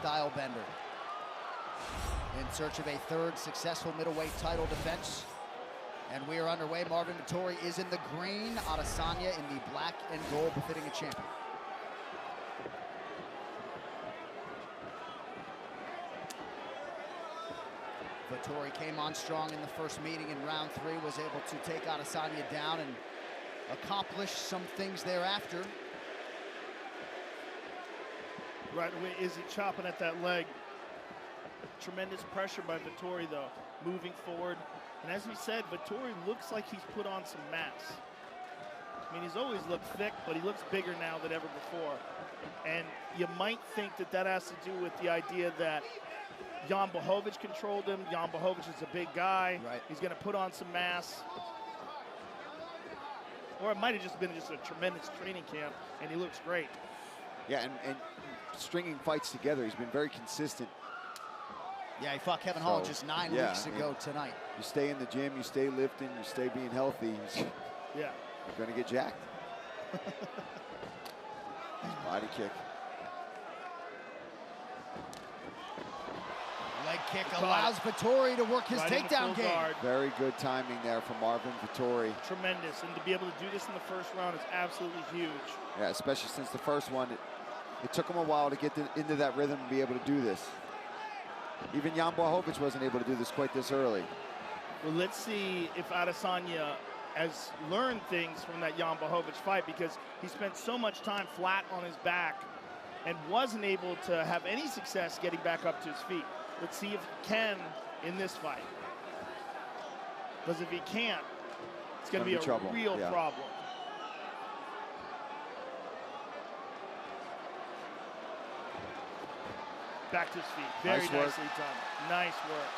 style bender. In search of a third successful middleweight title defense. And we are underway. Marvin Vettori is in the green, Adesanya in the black and gold, befitting a champion. Vettori came on strong in the first meeting in round 3, was able to take Adesanya down and accomplish some things thereafter. Right away, Izzy chopping at that leg. Tremendous pressure by Vettori, though, moving forward. And as we said, Vettori looks like he's put on some mass. I mean, he's always looked thick, but he looks bigger now than ever before. And you might think that that has to do with the idea that Jan Blachowicz controlled him. Jan Blachowicz is a big guy. Right. He's going to put on some mass. Or it might have just been a tremendous training camp, and he looks great. Yeah, and stringing fights together, he's been very consistent. Yeah, he fought Kevin Hall just 9 weeks ago tonight. You stay in the gym, you stay lifting, you stay being healthy. Yeah. You're going to get jacked. Body kick. Leg kick allows Vettori to work his takedown game. Very good timing there from Marvin Vettori. Tremendous, and to be able to do this in the first round is absolutely huge. Yeah, especially since the first one, it took him a while to get into that rhythm and be able to do this. Even Jan Blachowicz wasn't able to do this quite this early. Well, let's see if Adesanya has learned things from that Jan Blachowicz fight, because he spent so much time flat on his back and wasn't able to have any success getting back up to his feet. Let's see if he can in this fight. Because if he can't, it's going to be a real problem. Back to his feet. Very nicely done. Nice work.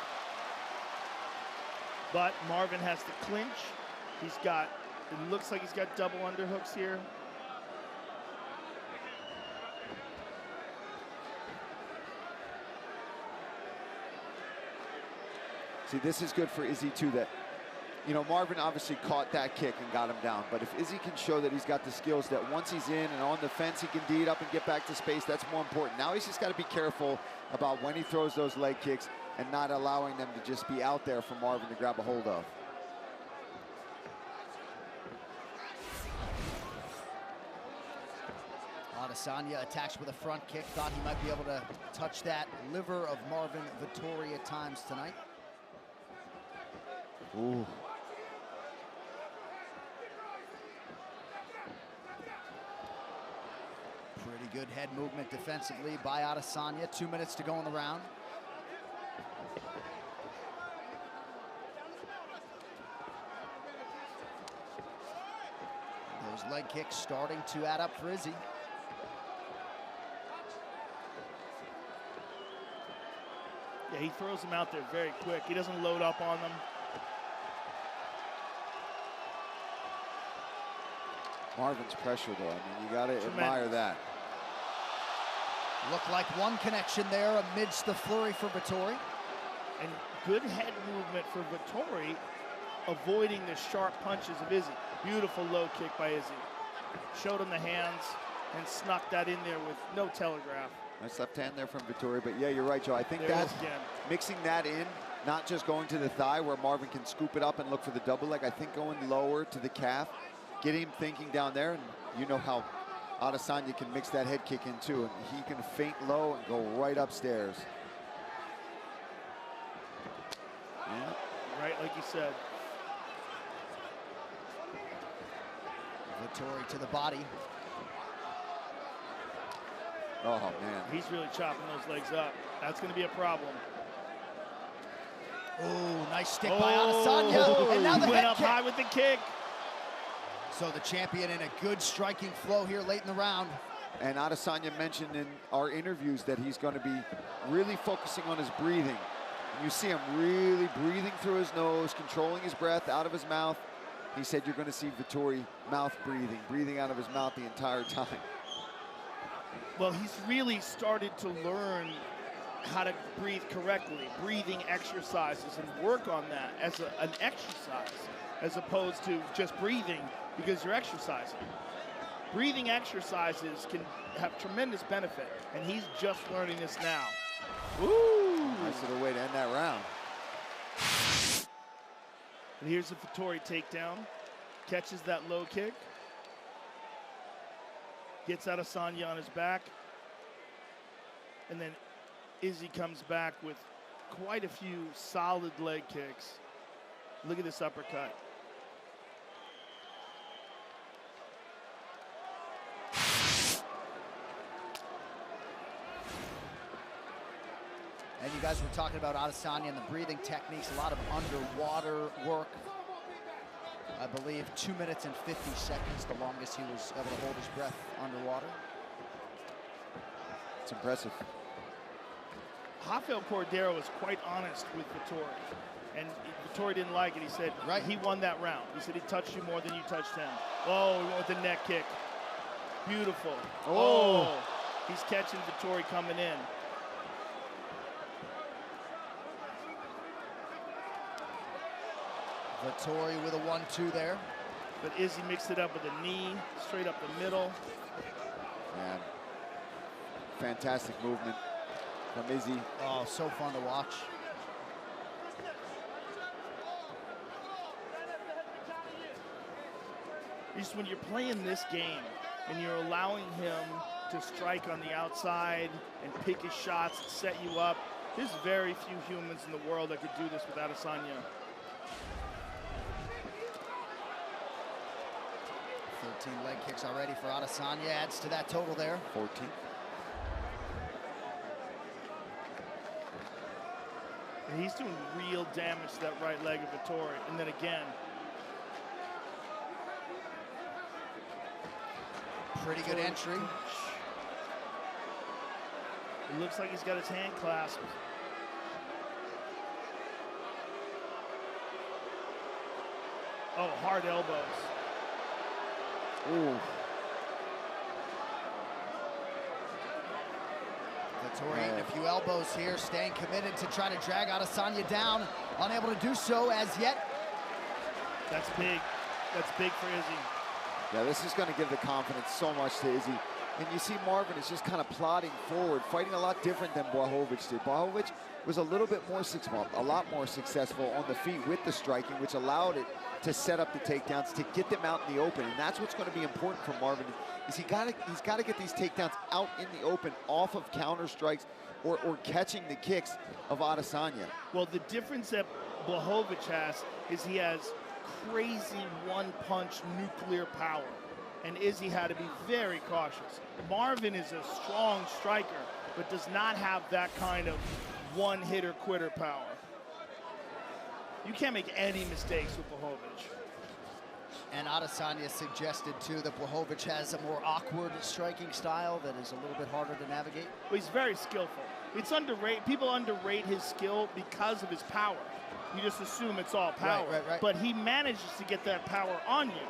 But Marvin has to clinch. He's got, it looks like he's got double underhooks here. See, this is good for Izzy too, that, you know, Marvin obviously caught that kick and got him down. But if Izzy can show that he's got the skills that once he's in and on the fence, he can D it up and get back to space, that's more important. Now he's just got to be careful about when he throws those leg kicks and not allowing them to just be out there for Marvin to grab a hold of. Adesanya attacks with a front kick. Thought he might be able to touch that liver of Marvin Vettori at times tonight. Ooh. Pretty good head movement defensively by Adesanya. 2 minutes to go in the round. Those leg kicks starting to add up for Izzy. Yeah, he throws them out there very quick. He doesn't load up on them. Marvin's pressure, though, I mean, you got to admire that. Looked like one connection there amidst the flurry for Vettori. And good head movement for Vettori, avoiding the sharp punches of Izzy. Beautiful low kick by Izzy. Showed him the hands and snuck that in there with no telegraph. Nice left hand there from Vettori, but yeah, you're right, Joe. I think that's mixing that in, not just going to the thigh where Marvin can scoop it up and look for the double leg. I think going lower to the calf, get him thinking down there, and you know how Adesanya can mix that head kick in too, and he can feint low and go right upstairs. Yeah. Right, like you said. Vettori to the body. Oh, man. He's really chopping those legs up. That's going to be a problem. Oh, nice stick by Adesanya. And now the went head up kick. high with the kick. So the champion in a good striking flow here late in the round. And Adesanya mentioned in our interviews that he's going to be really focusing on his breathing. And you see him really breathing through his nose, controlling his breath out of his mouth. He said you're going to see Vettori mouth breathing out of his mouth the entire time. Well, he's really started to learn how to breathe correctly, breathing exercises, and work on that as an exercise, as opposed to just breathing because you're exercising. breathing exercises can have tremendous benefit, and he's just learning this now. Woo! Nice little way to end that round. And here's the Vettori takedown. Catches that low kick. Gets Adesanya on his back. And then Izzy comes back with quite a few solid leg kicks. Look at this uppercut. And you guys were talking about Adesanya and the breathing techniques, a lot of underwater work. I believe 2 minutes and 50 seconds, the longest he was able to hold his breath underwater. It's impressive. Rafael Cordeiro was quite honest with Vettori, and Vettori didn't like it. He said, right, he won that round. He said he touched you more than you touched him. Oh, he went with the neck kick. Beautiful. Oh, he's catching Vettori coming in. Vettori with a 1-2 there. But Izzy mixed it up with a knee, straight up the middle. Man, fantastic movement from Izzy. Oh, so fun to watch. Just when you're playing this game and you're allowing him to strike on the outside and pick his shots and set you up, there's very few humans in the world that could do this with Adesanya. 13 leg kicks already for Adesanya, adds to that total there. 14. And he's doing real damage to that right leg of Vettori. And then again. Pretty good entry. It looks like he's got his hand clasped. Oh, hard elbows. Ooh. Vettori eating a few elbows here, staying committed to try to drag Adesanya down. Unable to do so as yet. That's big. That's big for Izzy. Yeah, this is going to give the confidence so much to Izzy. And you see Marvin is just kind of plodding forward, fighting a lot different than Blachowicz did. Blachowicz was a little bit more a lot more successful on the feet with the striking, which allowed it to set up the takedowns, to get them out in the open. And that's what's going to be important for Marvin, is he's got to get these takedowns out in the open, off of counter strikes or catching the kicks of Adesanya. Well, the difference that Blachowicz has is he has crazy one-punch nuclear power. And Izzy had to be very cautious. Marvin is a strong striker, but does not have that kind of one-hitter-quitter power. You can't make any mistakes with Blachowicz. And Adesanya suggested, too, that Blachowicz has a more awkward striking style that is a little bit harder to navigate. Well, he's very skillful. It's underrated. People underrate his skill because of his power. You just assume it's all power. Right. But he manages to get that power on you.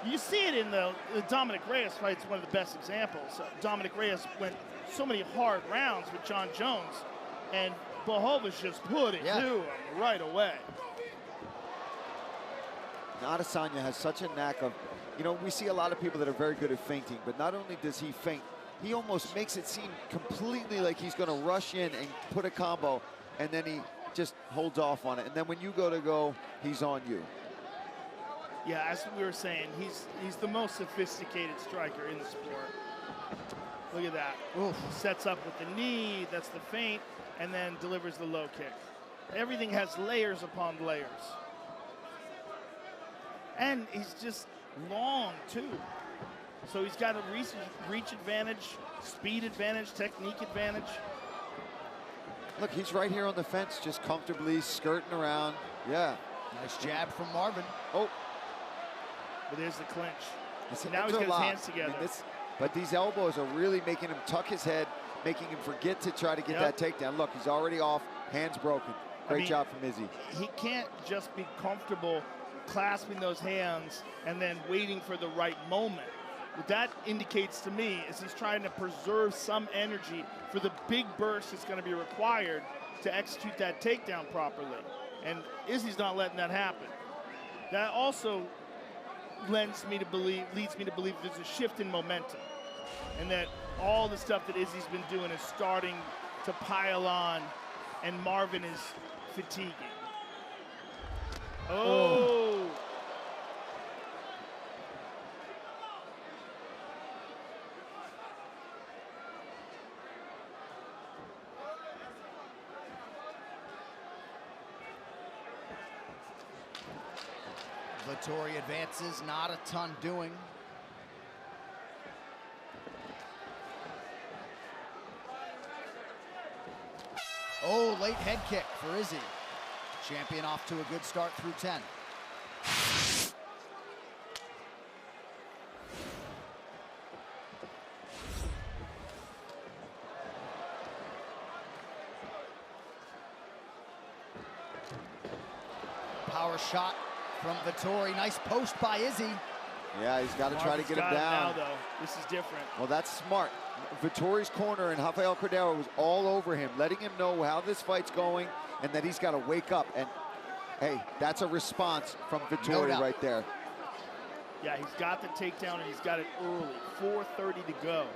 You see it in the Dominic Reyes fight. It's one of the best examples. Dominic Reyes went so many hard rounds with John Jones, and Blachowicz just put it to him right away. Adesanya has such a knack of, you know, we see a lot of people that are very good at feinting, but not only does he feint, he almost makes it seem completely like he's going to rush in and put a combo, and then he just holds off on it. And then when you go, he's on you. Yeah, as we were saying, he's the most sophisticated striker in the sport. Look at that. Oof. Sets up with the knee, that's the feint, and then delivers the low kick. Everything has layers upon layers. And he's just long, too. So he's got a reach advantage, speed advantage, technique advantage. Look, he's right here on the fence, just comfortably skirting around. Yeah. Nice jab from Marvin. Oh. But there's the clinch. See, now he's got his hands together. But these elbows are really making him tuck his head, making him forget to try to get that takedown. Look, he's already off, hands broken. Great job from Izzy. He can't just be comfortable clasping those hands and then waiting for the right moment. What that indicates to me is he's trying to preserve some energy for the big burst that's going to be required to execute that takedown properly. And Izzy's not letting that happen. That also leads me to believe there's a shift in momentum, and that all the stuff that Izzy's been doing is starting to pile on, and Marvin is fatiguing. Oh. Vettori advances, not a ton doing. Oh, late head kick for Izzy. Champion off to a good start through 10. Power shot from Vettori. Nice post by Izzy. Yeah, he's got to try to get him down. Now, though. This is different. Well, that's smart. Vettori's corner and Rafael Cordero was all over him, letting him know how this fight's going and that he's got to wake up. And, hey, that's a response from Vettori right there. Yeah, he's got the takedown, and he's got it early. 4:30 to go.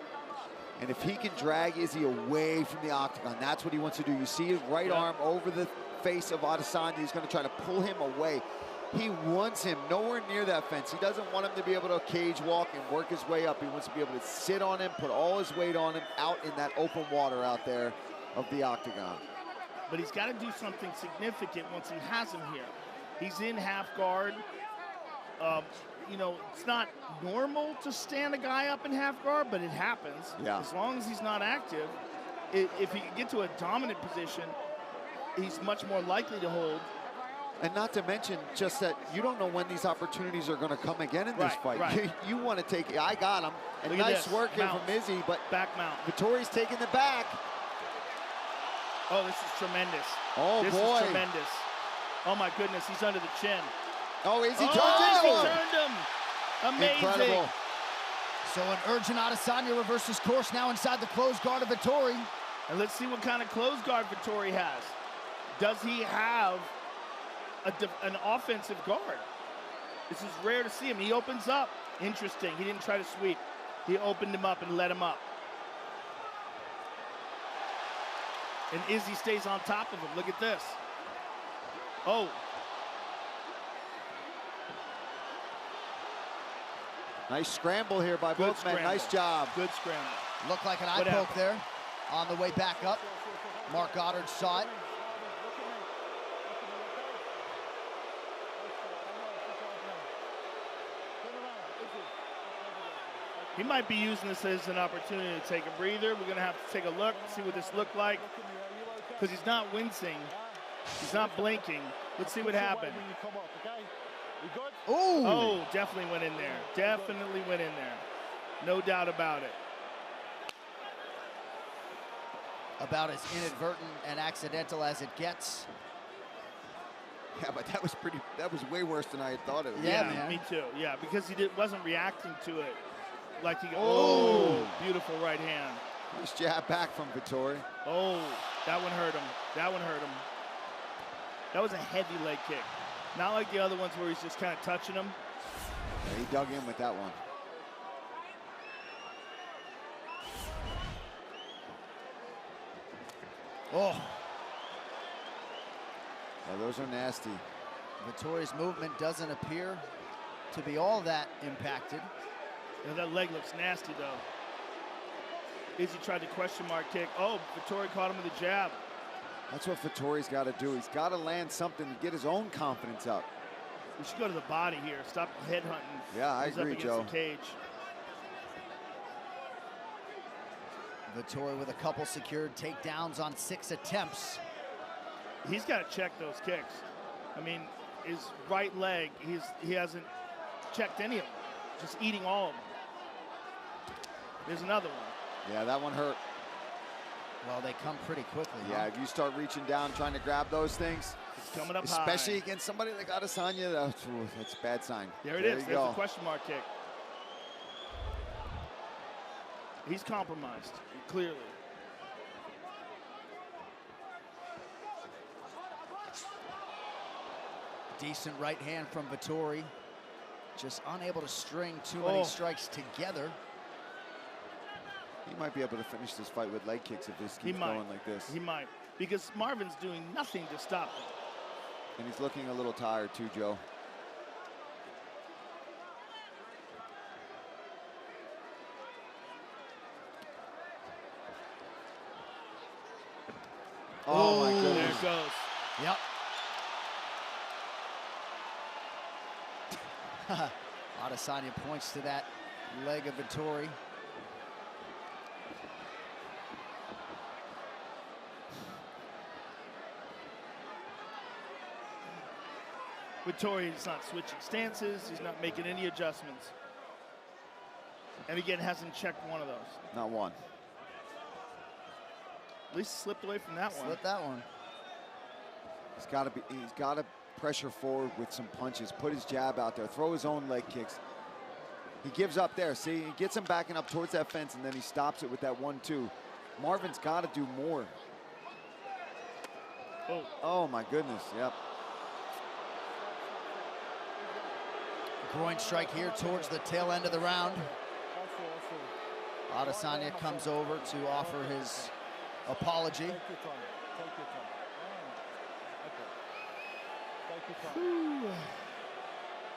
And if he can drag Izzy away from the octagon, that's what he wants to do. You see his right arm over the face of Adesanya. He's going to try to pull him away. He wants him nowhere near that fence. He doesn't want him to be able to cage walk and work his way up. He wants to be able to sit on him, put all his weight on him out in that open water out there of the octagon. But he's got to do something significant once he has him here. He's in half guard. You know, it's not normal to stand a guy up in half guard, but it happens. Yeah. As long as he's not active, if he can get to a dominant position, he's much more likely to hold. And not to mention just that you don't know when these opportunities are going to come again in this fight. Right. You want to take it. I got him. And nice work here from Izzy, but back mount. Vettori's taking the back. Oh, this is tremendous. Oh, this boy. This is tremendous. Oh, my goodness. He's under the chin. Oh, Izzy turned Izzy turned him. Amazing. Incredible. So an urgent Adesanya reverses course now inside the closed guard of Vettori. And let's see what kind of closed guard Vettori has. Does he have an offensive guard? This is rare to see him. He opens up. Interesting. He didn't try to sweep. He opened him up and let him up. And Izzy stays on top of him. Look at this. Oh. Nice scramble here by both men. Nice job. Good scramble. Looked like an eye poke there on the way back up. Mark Goddard saw it. He might be using this as an opportunity to take a breather. We're going to have to take a look, see what this looked like. Because he's not wincing. He's not blinking. Let's see what happened. Ooh. Oh, definitely went in there. Definitely went in there. No doubt about it. About as inadvertent and accidental as it gets. Yeah, but that was way worse than I thought it was. Yeah, man. Me too. Yeah, because he wasn't reacting to it. Like he, beautiful right hand. Nice jab back from Vettori. Oh, that one hurt him. That one hurt him. That was a heavy leg kick. Not like the other ones where he's just kind of touching him. Yeah, he dug in with that one. Oh. Yeah, those are nasty. Vettori's movement doesn't appear to be all that impacted. Yeah, that leg looks nasty, though. Izzy tried to question mark kick. Oh, Vettori caught him with a jab. That's what Vettori's got to do. He's got to land something to get his own confidence up. We should go to the body here. Stop headhunting. Yeah, I agree, Joe. Up against the cage. Vettori with a couple secured takedowns on 6 attempts. He's got to check those kicks. I mean, his right leg, he hasn't checked any of them. Just eating all of them. There's another one. Yeah, that one hurt. Well, they come pretty quickly. Yeah, if you start reaching down, trying to grab those things, it's coming up especially high. Against somebody like Adesanya, that's a bad sign. There it is. There's a question mark kick. He's compromised, clearly. Decent right hand from Vettori. just unable to string too many strikes together. He might be able to finish this fight with leg kicks if this keeps going like this. He might, because Marvin's doing nothing to stop him. And he's looking a little tired too, Joe. Oh my goodness. There it goes. Yep. Adesanya points to that leg of Vettori. Vettori is not switching stances. He's not making any adjustments. And again, hasn't checked one of those. Not one. At least slipped away from that one. Slipped that one. He's got to pressure forward with some punches, put his jab out there, throw his own leg kicks. He gives up there. See, he gets him backing up towards that fence, and then he stops it with that 1-2. Marvin's got to do more. Oh my goodness, yep. Groin strike here towards the tail end of the round. Adesanya comes over to offer his apology. Take your time. Take your time. Okay. Take your time.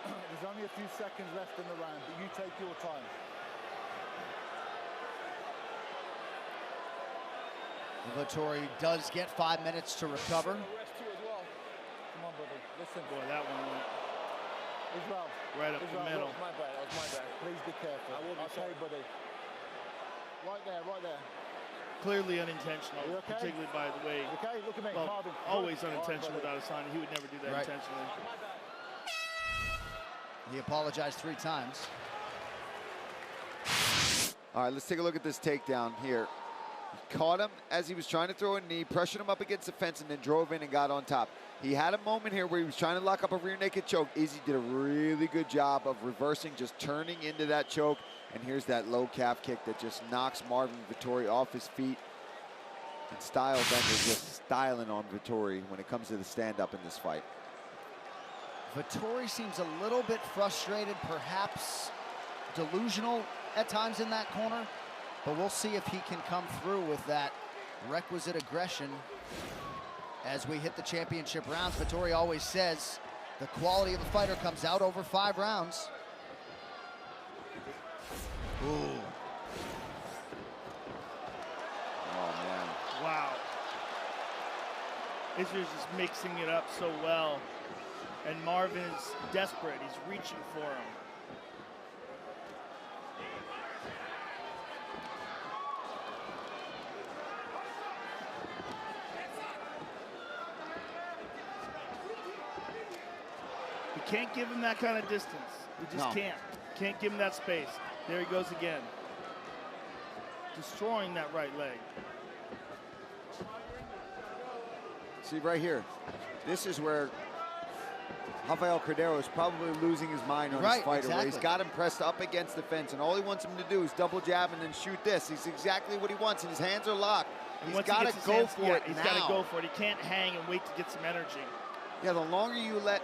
There's only a few seconds left in the round, but you take your time. Vettori does get 5 minutes to recover. Come on, brother. Listen. Boy, that one went Israel. right up the middle. That was my bad. That was my bad. Please be careful. I will be okay, buddy. Right there, right there. Clearly unintentional, Are you okay? particularly by the way. Okay, look at me. Well, Marvin. always Right, unintentional with buddy. Adesanya. He would never do that Right. intentionally. He apologized 3 times. All right, let's take a look at this takedown here. He caught him as he was trying to throw a knee, pressured him up against the fence, and then drove in and got on top. He had a moment here where he was trying to lock up a rear naked choke. Izzy did a really good job of reversing, just turning into that choke. And here's that low calf kick that just knocks Marvin Vettori off his feet. And Style Bender just styling on Vettori when it comes to the stand-up in this fight. Vettori seems a little bit frustrated, perhaps delusional at times in that corner, but we'll see if he can come through with that requisite aggression as we hit the championship rounds. Vettori always says the quality of the fighter comes out over 5 rounds. Ooh. Oh, man. Wow. Israel's just mixing it up so well. And Marvin is desperate. He's reaching for him. You can't give him that kind of distance. You just can't. Can't give him that space. There he goes again. Destroying that right leg. See right here, this is where Rafael Cordero is probably losing his mind on his fighter, where he's got him pressed up against the fence, and all he wants him to do is double jab and then shoot this. He's exactly what he wants, and his hands are locked. He's got to go for it now. He's got to go for it. He can't hang and wait to get some energy. Yeah, the longer you let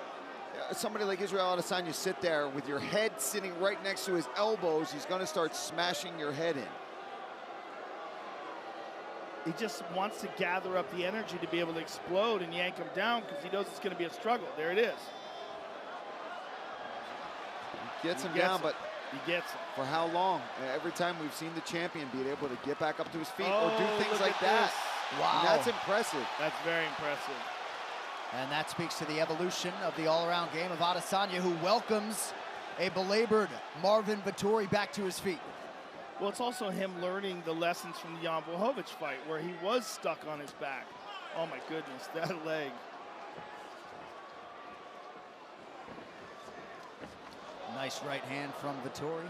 somebody like Israel Adesanya sit there with your head sitting right next to his elbows, he's going to start smashing your head in. He just wants to gather up the energy to be able to explode and yank him down because he knows it's going to be a struggle. There it is. He gets him down, but he gets him. For how long? Every time we've seen the champion be able to get back up to his feet or do things like that. Wow. And that's impressive. That's very impressive. And that speaks to the evolution of the all-around game of Adesanya, who welcomes a belabored Marvin Vettori back to his feet. Well, it's also him learning the lessons from the Jan Blachowicz fight, where he was stuck on his back. Oh my goodness, that leg. Nice right hand from Vettori.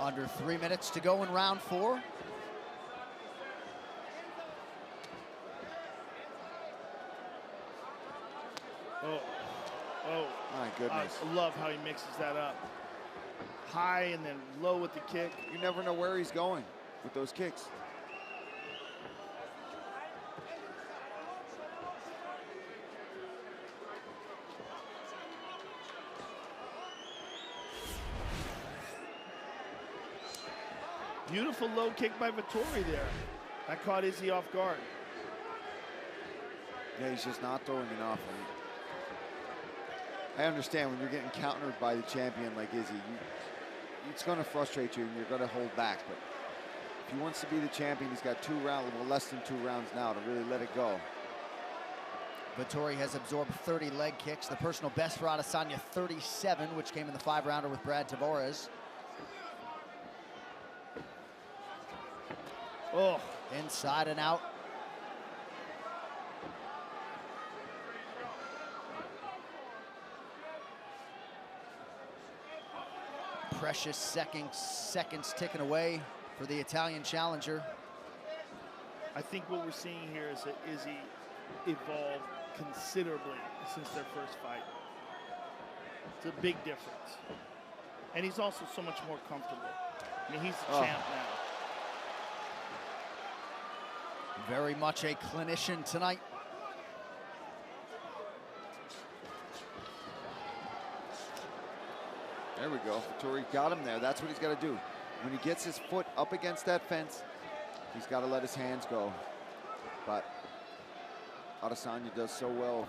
Under 3 minutes to go in round 4. Oh, my goodness. I love how he mixes that up. High and then low with the kick. You never know where he's going with those kicks. Beautiful low kick by Vettori there. That caught Izzy off guard. Yeah, he's just not throwing enough. I understand when you're getting countered by the champion like Izzy, it's going to frustrate you and you're going to hold back. But if he wants to be the champion, he's got 2 rounds, well, less than 2 rounds now to really let it go. Vettori has absorbed 30 leg kicks. The personal best for Adesanya, 37, which came in the 5-rounder with Brad Tavares. Oh, inside and out. Precious seconds ticking away for the Italian challenger. I think what we're seeing here is that Izzy evolved considerably since their first fight. It's a big difference. And he's also so much more comfortable. I mean, he's the champ now. Very much a clinician tonight. There we go. Vettori got him there. That's what he's got to do. When he gets his foot up against that fence, he's got to let his hands go. But Adesanya does so well,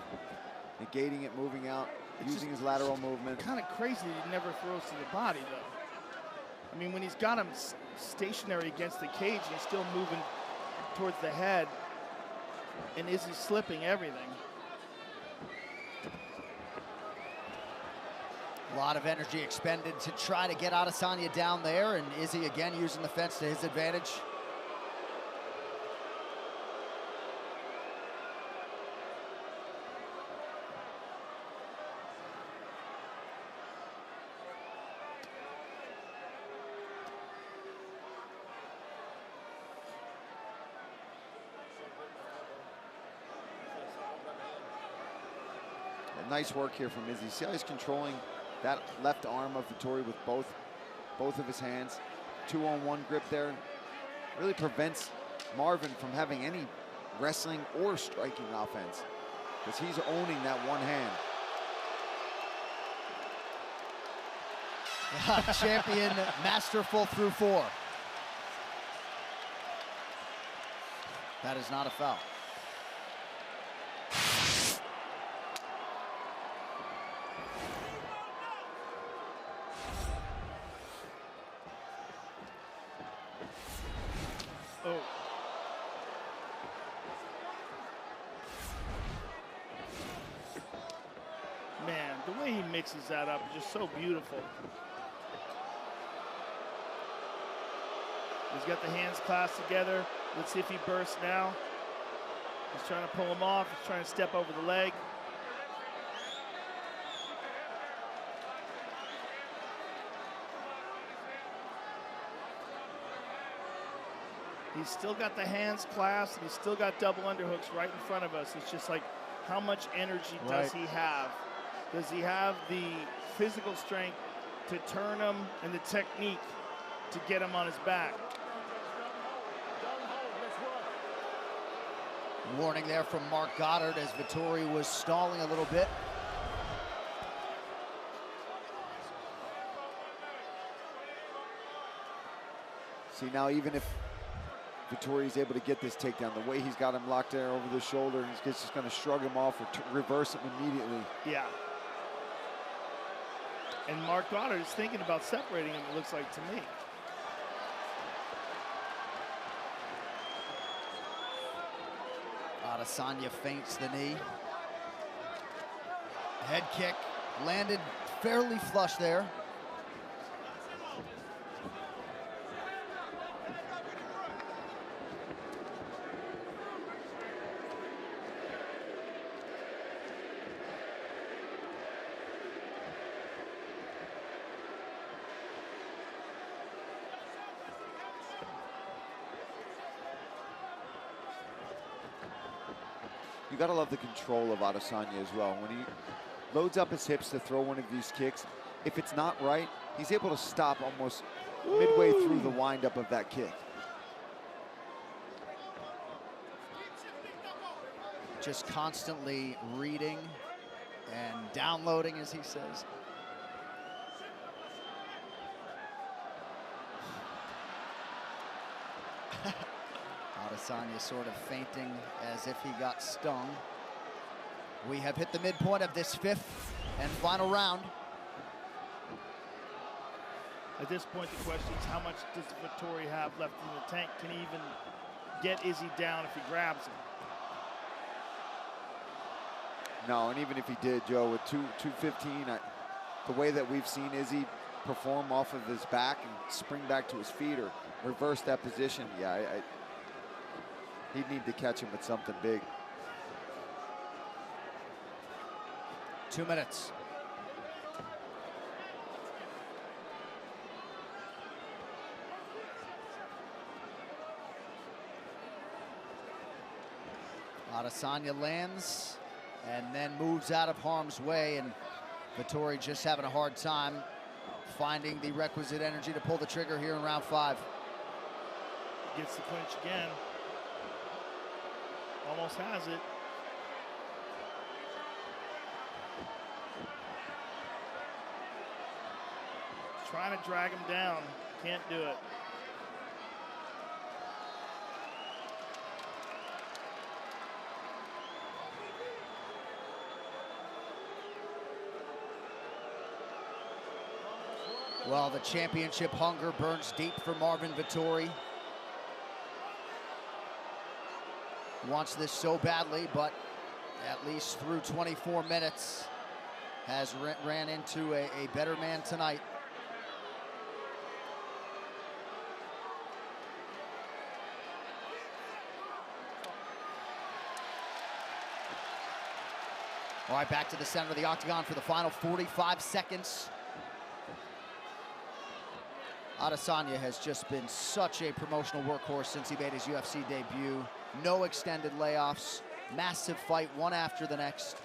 negating it, moving out, using his lateral movement. Kind of crazy that he never throws to the body, though. I mean, when he's got him stationary against the cage, he's still moving towards the head, and Izzy's slipping everything. A lot of energy expended to try to get Adesanya down there, and Izzy again using the fence to his advantage. Nice work here from Izzy. See how he's controlling that left arm of Vettori with both of his hands. 2-on-1 grip there. Really prevents Marvin from having any wrestling or striking offense, because he's owning that one hand. Champion masterful through 4. That is not a foul. Oh. Man, the way he mixes that up is just so beautiful. He's got the hands clasped together. Let's see if he bursts now. He's trying to pull him off. He's trying to step over the leg. He's still got the hands clasped, and he's still got double underhooks right in front of us. It's just like, how much energy does he have? Does he have the physical strength to turn him and the technique to get him on his back? Warning there from Mark Goddard as Vettori was stalling a little bit. See, now even if Vettori's able to get this takedown, the way he's got him locked there over the shoulder, he's just going to shrug him off or reverse him immediately. Yeah. And Mark Goddard is thinking about separating him, it looks like to me. Adesanya feints the knee. Head kick landed fairly flush there. You gotta love the control of Adesanya as well. When he loads up his hips to throw one of these kicks, if it's not right, he's able to stop almost midway through the windup of that kick. Just constantly reading and downloading, as he says. Adesanya sort of fainting as if he got stung. We have hit the midpoint of this 5th and final round. At this point, the question is, how much does Vettori have left in the tank? Can he even get Izzy down if he grabs him? No, and even if he did, Joe, with 215, the way that we've seen Izzy perform off of his back and spring back to his feet or reverse that position, yeah, he'd need to catch him with something big. 2 minutes. Adesanya lands and then moves out of harm's way, and Vettori just having a hard time finding the requisite energy to pull the trigger here in round 5. Gets the clinch again. Almost has it. Trying to drag him down. Can't do it. Well, the championship hunger burns deep for Marvin Vettori. Wants this so badly, but at least through 24 minutes has ran into a better man tonight. All right, back to the center of the octagon for the final 45 seconds. Adesanya has just been such a promotional workhorse since he made his UFC debut. No extended layoffs, massive fight, one after the next.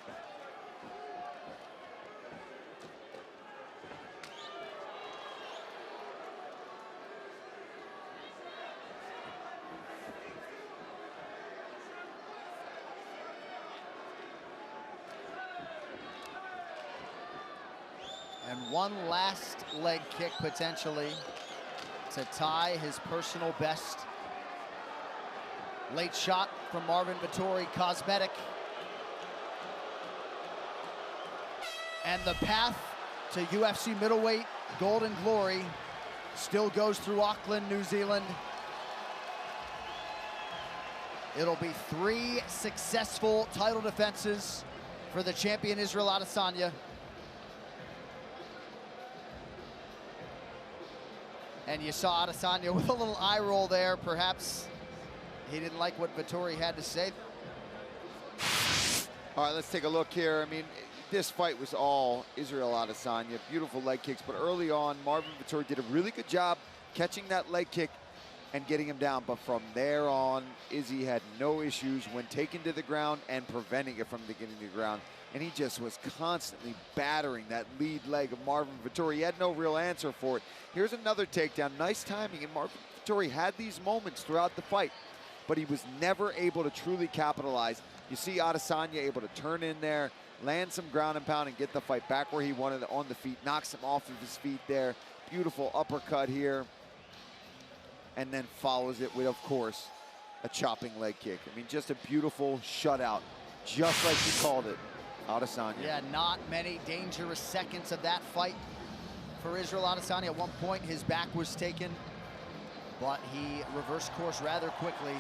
And one last leg kick potentially to tie his personal best. Late shot from Marvin Vettori, cosmetic. And the path to UFC middleweight golden glory still goes through Auckland, New Zealand. It'll be 3 successful title defenses for the champion Israel Adesanya. And you saw Adesanya with a little eye roll there. Perhaps he didn't like what Vettori had to say. All right, let's take a look here. I mean, this fight was all Israel Adesanya. Beautiful leg kicks, but early on, Marvin Vettori did a really good job catching that leg kick and getting him down. But from there on, Izzy had no issues when taken to the ground and preventing it from getting to the ground. And he just was constantly battering that lead leg of Marvin Vettori. He had no real answer for it. Here's another takedown. Nice timing, and Marvin Vettori had these moments throughout the fight, but he was never able to truly capitalize. You see Adesanya able to turn in there, land some ground and pound, and get the fight back where he wanted it on the feet. Knocks him off of his feet there. Beautiful uppercut here. And then follows it with, of course, a chopping leg kick. I mean, just a beautiful shutout, just like he called it. Adesanya. Yeah, not many dangerous seconds of that fight for Israel Adesanya. At one point, his back was taken, but he reversed course rather quickly,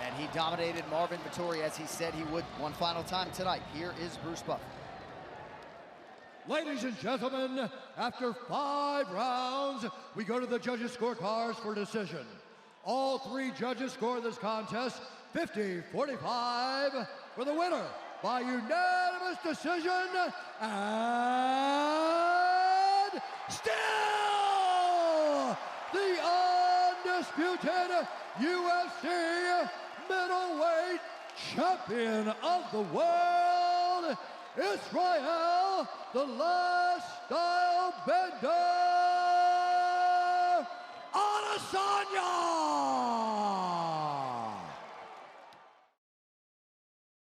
and he dominated Marvin Vettori as he said he would one final time tonight. Here is Bruce Buffer. Ladies and gentlemen, after 5 rounds, we go to the judges' scorecards for decision. All 3 judges score this contest 50-45 for the winner by unanimous decision, and still the undisputed UFC middleweight champion of the world, Israel, the Last Style Bender.